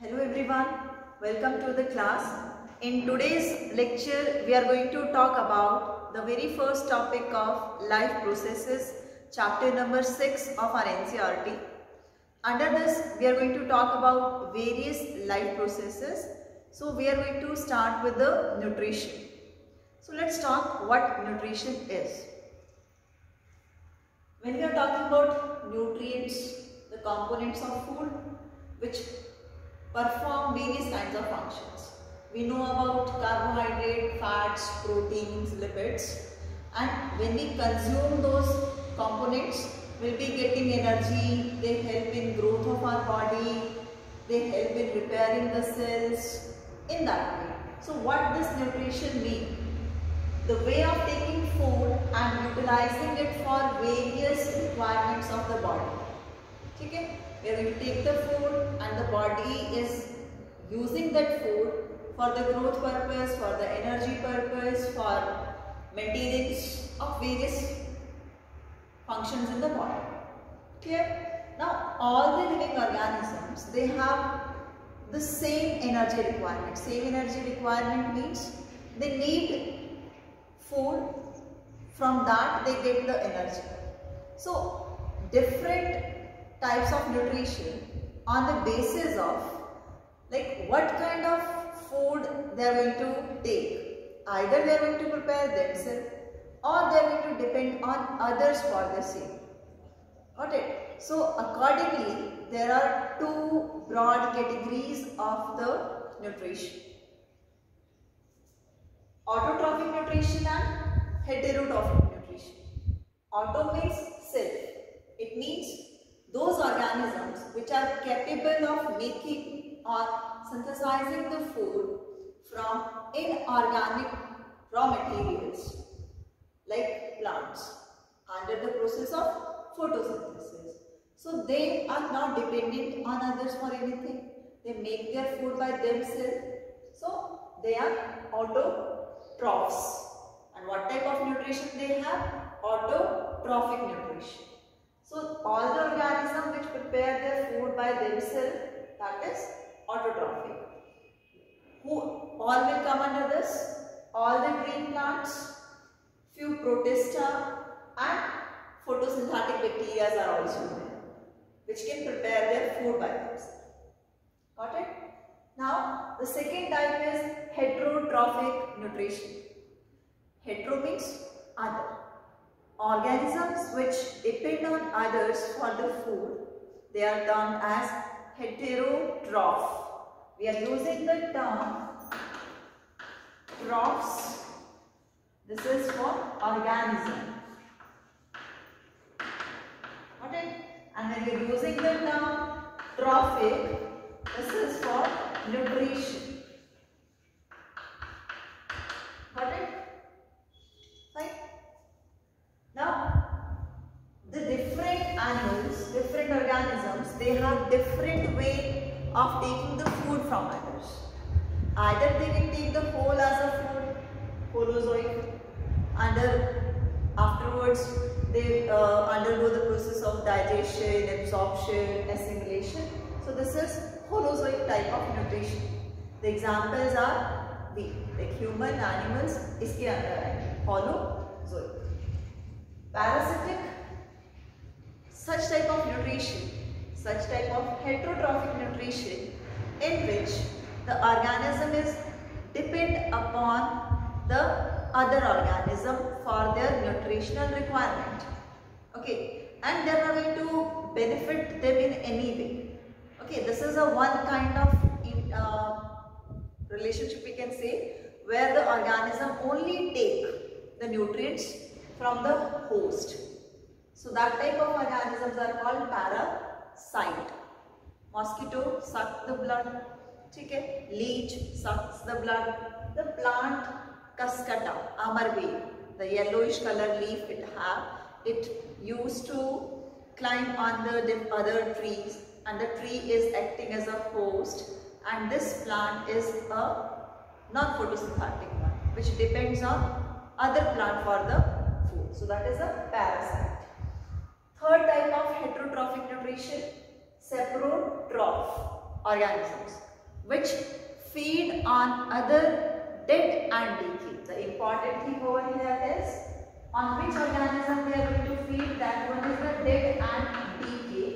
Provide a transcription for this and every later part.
Hello everyone, welcome to the class. In today's lecture, we are going to talk about the very first topic of life processes, chapter number 6 of our NCERT. Under this, we are going to talk about various life processes. So we are going to start with the nutrition. So let's talk what nutrition is. When we are talking about nutrients, the components of food which perform various kinds of functions. We know about carbohydrate, fats, proteins, lipids, and when we consume those components, we'll be getting energy. They help in growth of our body, they help in repairing the cells in that way. So what does nutrition mean? The way of taking food and utilizing it for various requirements of the body. Okay? Where we take the food and the body is using that food for the growth purpose, for the energy purpose, for maintenance of various functions in the body. Clear? Now all the living organisms, they have the same energy requirement. Same energy requirement means they need food, from that they get the energy. So different types of nutrition on the basis of like what kind of food they are going to take. Either they are going to prepare themselves or they are going to depend on others for the same. Got it? So accordingly, there are two broad categories of the nutrition: autotrophic nutrition and heterotrophic nutrition. Auto means self. It means those organisms which are capable of making or synthesizing the food from inorganic raw materials like plants under the process of photosynthesis. So they are not dependent on others for anything. They make their food by themselves. So they are autotrophs. And what type of nutrition they have? Autotrophic nutrition. So all the organisms which prepare their food by themselves, that is autotrophic. Who all will come under this? All the green plants, few protista and photosynthetic bacteria are also there, which can prepare their food by themselves. Got it? Now the second type is heterotrophic nutrition. Hetero means other. Organisms which depend on others for the food, they are termed as heterotroph. We are using the term trophs. This is for organism. Okay? And when we are using the term trophic, this is for nutrition. Got it? Fine. Now, the different animals, different organisms, they have different way of taking the food from others. Either they can take the whole as a food, holozoic, afterwards they undergo the process of digestion, absorption, assimilation. So this is holozoic type of nutrition. The examples are we, like human, animals, iske andar hai, holozoic. Parasitic, such type of nutrition, such type of heterotrophic nutrition in which the organism is depend upon the other organism for their nutritional requirement. Okay, and they are going to benefit them in any way. Okay, this is a one kind of relationship we can say where the organism only take the nutrients from the host. So that type of organisms are called parasite. Mosquito sucks the blood. Okay? Leech sucks the blood. The plant Cuscuta, amarve, the yellowish color leaf it have, it used to climb on the other trees, and the tree is acting as a host, and this plant is a non-photosynthetic one which depends on other plant for the food. So that is a parasite. Third type of heterotrophic nutrition, saprotroph organisms. which feed on other dead and decay. The important thing over here is on which organism they are going to feed. That one is the dead and decay,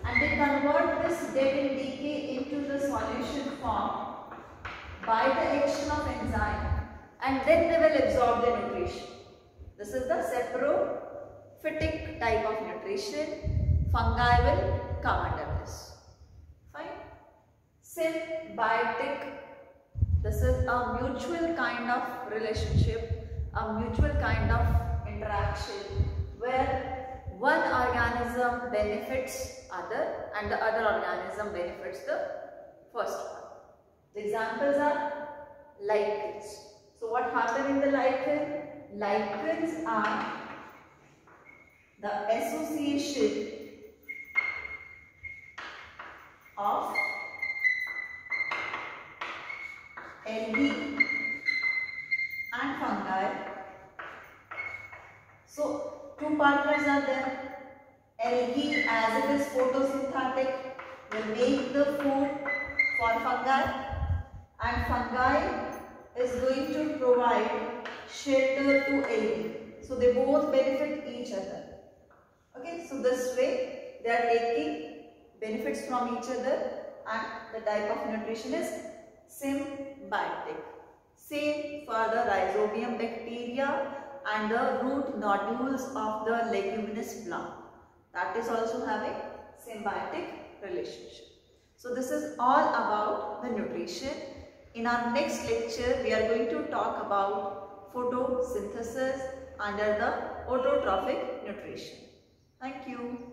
and they convert this dead and decay into the solution form by the action of enzyme, and then they will absorb the nutrition. This is the saprophytic type of nutrition. Fungi will come under this. Fine. Symbiotic. This is a mutual kind of relationship, a mutual kind of interaction where one organism benefits other and the other organism benefits the first one. The examples are lichens. So what happens in the lichen? Lichens are the association of algae and fungi. So two partners are there. Algae, as it is photosynthetic, will make the food for fungi, and fungi is going to provide shelter to algae. So they both benefit each other. Okay, so this way they are taking benefits from each other, and the type of nutrition is symbiotic. Same for the rhizobium bacteria and the root nodules of the leguminous plant. That is also having symbiotic relationship. So this is all about the nutrition. In our next lecture, we are going to talk about photosynthesis under the autotrophic nutrition. Thank you.